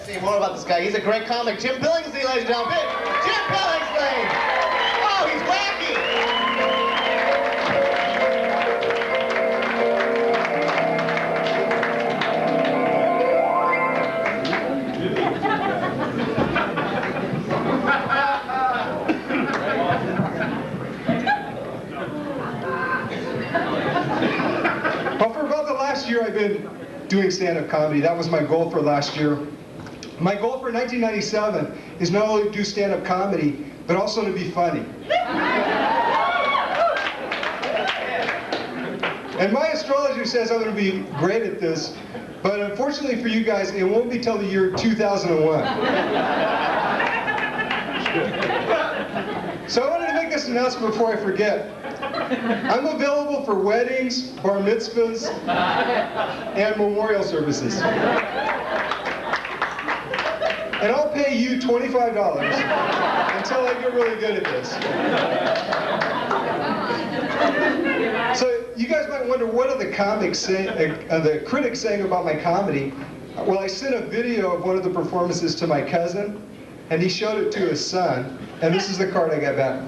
Say more about this guy. He's a great comic. Jim Billingsley, ladies and gentlemen. Jim Billingsley! Oh, he's wacky! Well, for about the last year, I've been doing stand-up comedy. That was my goal for last year. My goal for 1997 is not only to do stand-up comedy, but also to be funny. And my astrologer says I'm going to be great at this, but unfortunately for you guys, it won't be till the year 2001. So I wanted to make this announcement before I forget. I'm available for weddings, bar mitzvahs, and memorial services. And I'll pay you $25 until I get really good at this. So you guys might wonder, what are the comics saying, the critics saying about my comedy? Well, I sent a video of one of the performances to my cousin, and he showed it to his son, and this is the card I got back.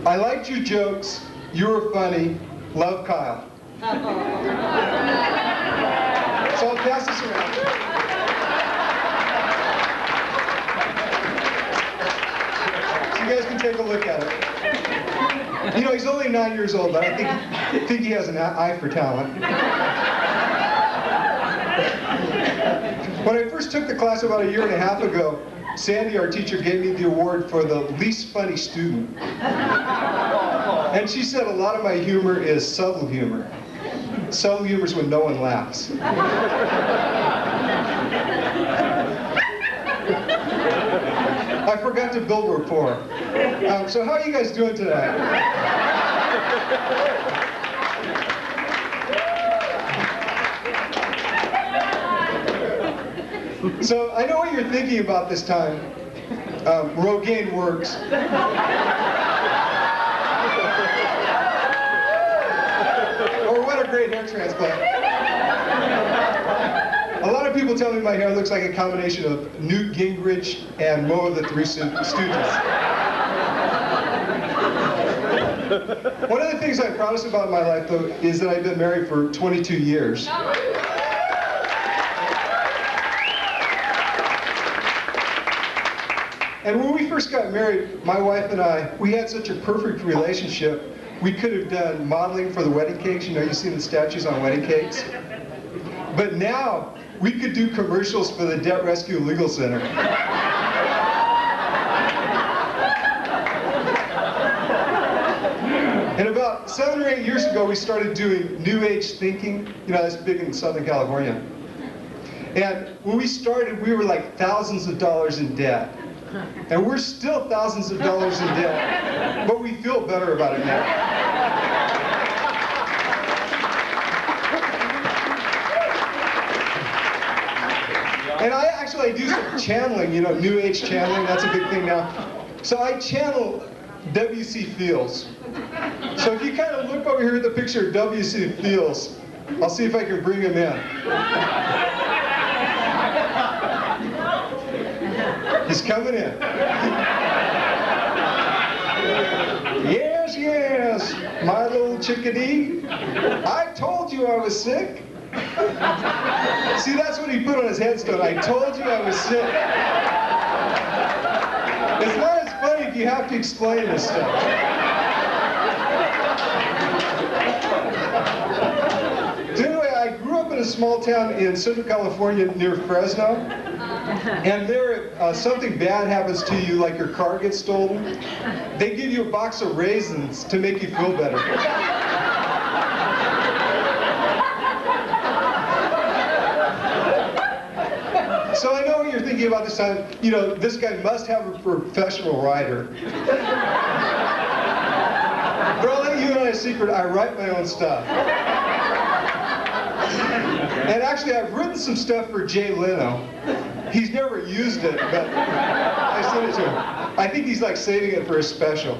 I liked your jokes, you were funny, love Kyle. So I'll pass this around. So you guys can take a look at it. You know, he's only 9 years old, but I think he has an eye for talent. When I first took the class about 1.5 years ago, Sandy, our teacher, gave me the award for the least funny student. And she said a lot of my humor is subtle humor. Subtle humor is when no one laughs. I forgot to build rapport. So how are you guys doing tonight? So I know what you're thinking about this time. Rogaine works. Or what a great hair transplant. A lot of people tell me my hair looks like a combination of Newt Gingrich and Mo of the Three Stooges. One of the things I'm proudest about in my life, though, is that I've been married for 22 years. And when we first got married, my wife and I, we had such a perfect relationship. We could have done modeling for the wedding cakes. You know, you've seen the statues on wedding cakes. But now, we could do commercials for the Debt Rescue Legal Center. And about 7 or 8 years ago, we started doing New Age thinking. You know, that's big in Southern California. And when we started, we were like thousands of dollars in debt. And we're still thousands of dollars in debt, but we feel better about it now. And I do some channeling, you know, New Age channeling, that's a big thing now. So I channel W.C. Fields. So if you kind of look over here at the picture of W.C. Fields, I'll see if I can bring him in. He's coming in. Yes, yes, my little chickadee. I told you I was sick. See, that's what he put on his headstone. I told you I was sick. It's not as funny if you have to explain this stuff. So anyway, I grew up in a small town in Central California near Fresno. And there, something bad happens to you, like your car gets stolen. They give you a box of raisins to make you feel better. thinking about this time, you know, this guy must have a professional writer. But I'll let you in on a secret, I write my own stuff. And actually, I've written some stuff for Jay Leno. He's never used it, but I sent it to him. I think he's like saving it for a special.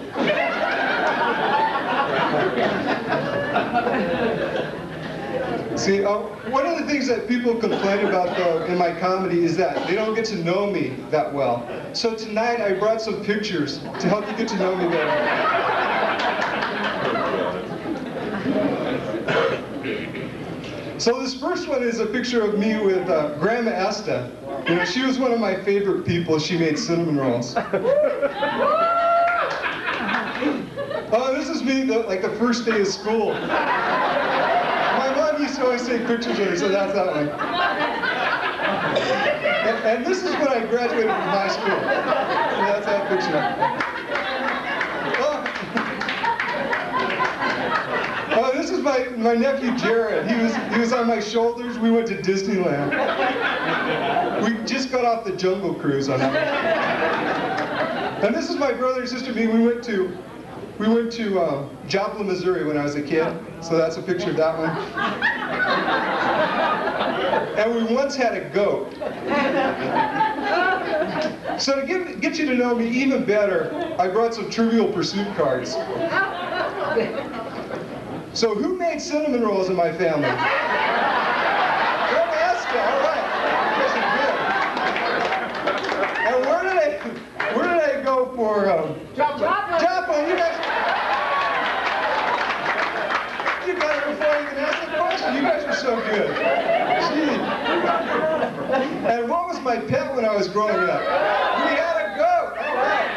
See, one of the things that people complain about, though, in my comedy is that they don't get to know me that well. So tonight, I brought some pictures to help you get to know me better. So this first one is a picture of me with Grandma Esta. You know, she was one of my favorite people. She made cinnamon rolls. Oh, this is me, like the first day of school. My mom used to always take pictures of her, so that's that one. And this is when I graduated from high school. So that's that picture. Oh, this is my nephew Jared. He was on my shoulders. We went to Disneyland. We just got off the Jungle Cruise on that. And this is my brother and sister. Me. We went to Joplin, Missouri when I was a kid. So that's a picture of that one. And we once had a goat. So to get you to know me even better, I brought some Trivial Pursuit cards. So who made cinnamon rolls in my family? Grandma Esther, all right. And where did I go for Joplin? You got it before I even asked the question. You guys are so good. Gee. And what was my pet when I was growing up? We had a goat. All right.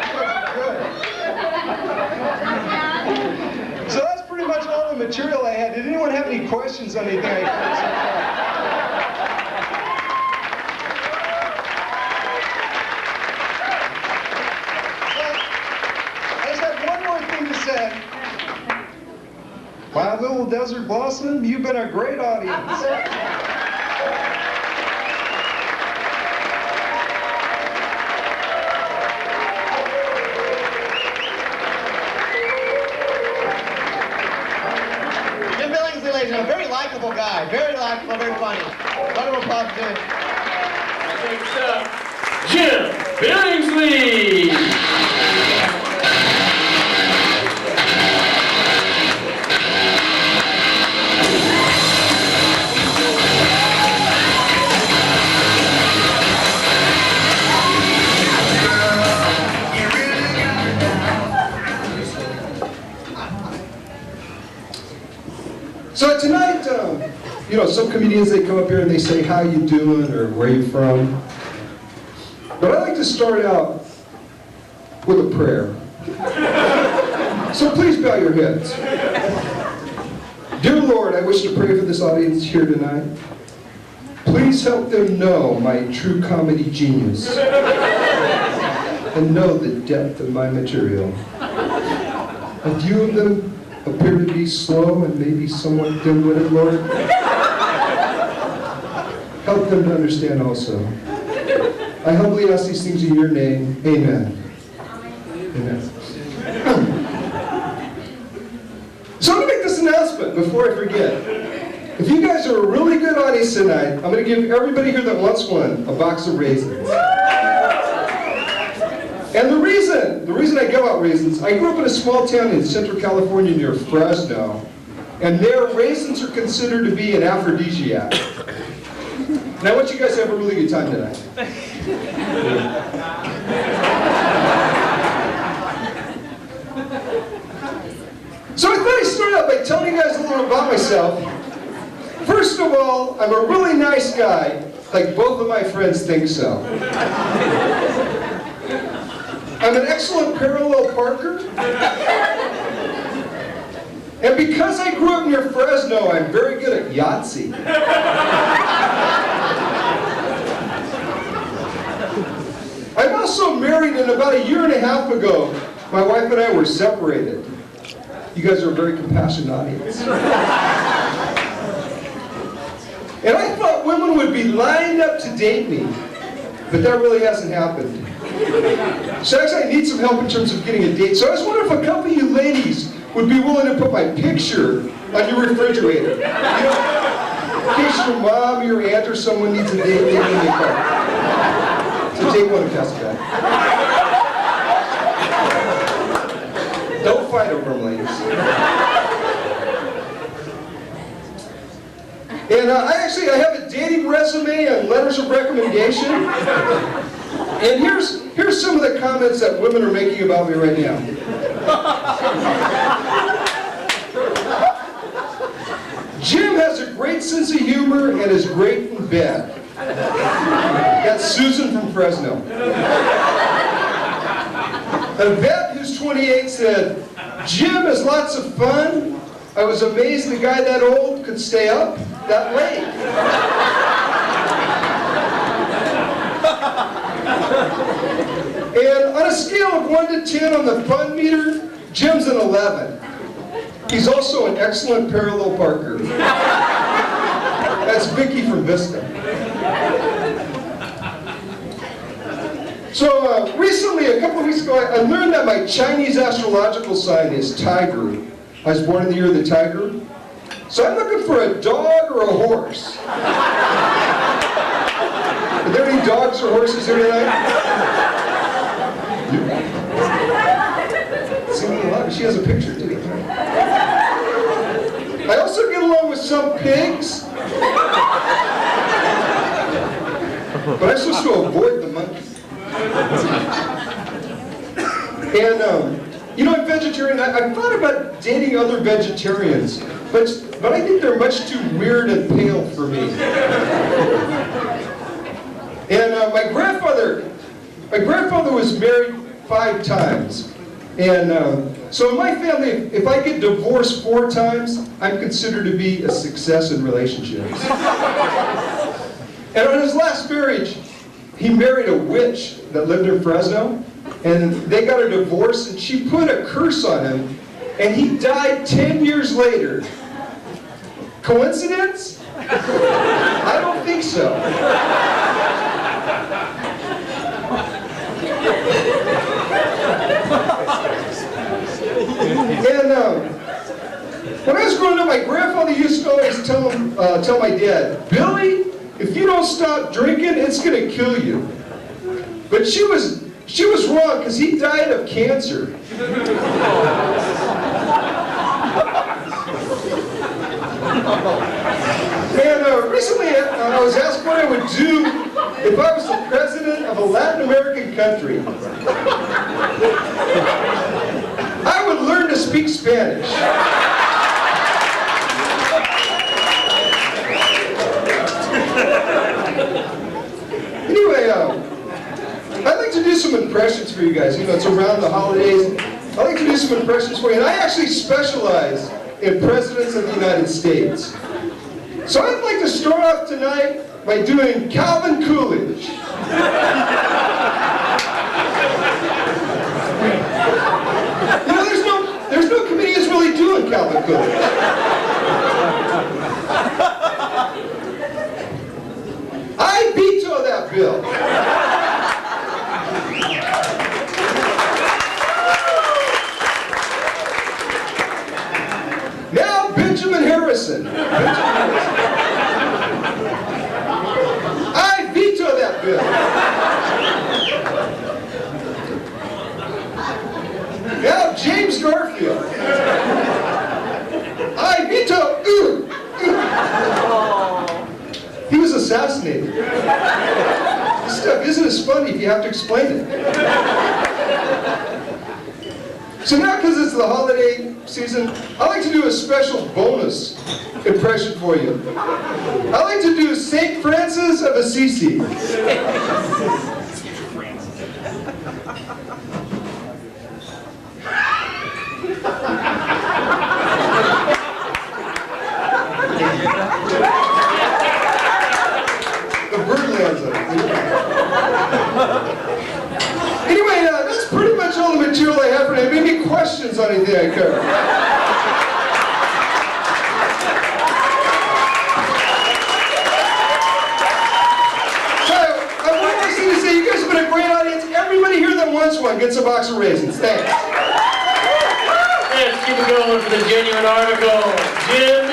Good. So that's pretty much all the material I had. Did anyone have any questions on anything I said so far? I just have one more thing to say. My little desert blossom, you've been a great audience. A very likable guy, very likable, very funny. Wonderful positive. Next up, Jim Billingsley. So tonight, you know, some comedians, they come up here and they say, how you doing, or where you from? But I like to start out with a prayer. So please bow your heads. Dear Lord, I wish to pray for this audience here tonight. Please help them know my true comedy genius and know the depth of my material. A few of them appear to be slow and maybe somewhat dim-witted, Lord. Help them to understand also. I humbly ask these things in your name. Amen. Amen. So I'm going to make this announcement before I forget. If you guys are a really good audience tonight, I'm going to give everybody here that wants one a box of raisins. And the reason I give out raisins, I grew up in a small town in Central California near Fresno, and there raisins are considered to be an aphrodisiac. And I want you guys to have a really good time tonight. So I thought I'd start out by telling you guys a little about myself. First of all, I'm a really nice guy, like both of my friends think so. I'm an excellent parallel parker. And because I grew up near Fresno, I'm very good at Yahtzee. I'm also married, and about a year and a half ago, my wife and I were separated. You guys are a very compassionate audience. And I thought women would be lined up to date me. but that really hasn't happened. So actually I need some help in terms of getting a date. So I was wondering if a couple of you ladies would be willing to put my picture on your refrigerator. You know, in case your mom, your aunt, or someone needs a date, they can make one. So take one and pass it back. Don't fight over them, ladies. And I have a dating resume and letters of recommendation. And here's some of the comments that women are making about me right now. Jim has a great sense of humor and is great in bed. That's Susan from Fresno. A vet who's 28 said, Jim has lots of fun. I was amazed the guy that old could stay up that late. And on a scale of 1 to 10 on the fun meter, Jim's an 11. He's also an excellent parallel parker. That's Vicky from Vista. So recently, a couple of weeks ago, I learned that my Chinese astrological sign is Tiger. I was born in the year of the tiger. So I'm looking for a dog or a horse. Are there any dogs or horses here tonight? She has a picture too. I also get along with some pigs. But I'm supposed to avoid the monkey. And, you know, I'm vegetarian. I've thought about dating other vegetarians, but I think they're much too weird and pale for me. And my grandfather was married 5 times. And so in my family, if I get divorced 4 times, I'm considered to be a success in relationships. And on his last marriage, he married a witch that lived in Fresno, and they got a divorce, and she put a curse on him, and he died 10 years later. Coincidence? I don't think so. And when I was growing up, my grandfather used to always tell my dad, Billy, if you don't stop drinking, it's going to kill you. But she was wrong, because he died of cancer. And recently I was asked what I would do if I was the president of a Latin American country. I would learn to speak Spanish. Anyway, I'd like to do some impressions for you guys. You know, it's around the holidays. I'd like to do some impressions for you. And I actually specialize in presidents of the United States. So I'd like to start off tonight by doing Calvin Coolidge. You know, there's no comedians really doing Calvin Coolidge. I veto that bill. Now, Benjamin Harrison. I veto that bill. Now, James Garfield. I veto. He was assassinated. This stuff isn't as funny if you have to explain it. So now, because it's the holiday season, I like to do a special bonus impression for you. I like to do St. Francis of Assisi. The bird lands on it. Anyway, that's pretty much all the material I have for today. Maybe questions on anything I covered. So, I want to see this one gets a box of raisins. Thanks. Let's keep it going for the genuine article. Jim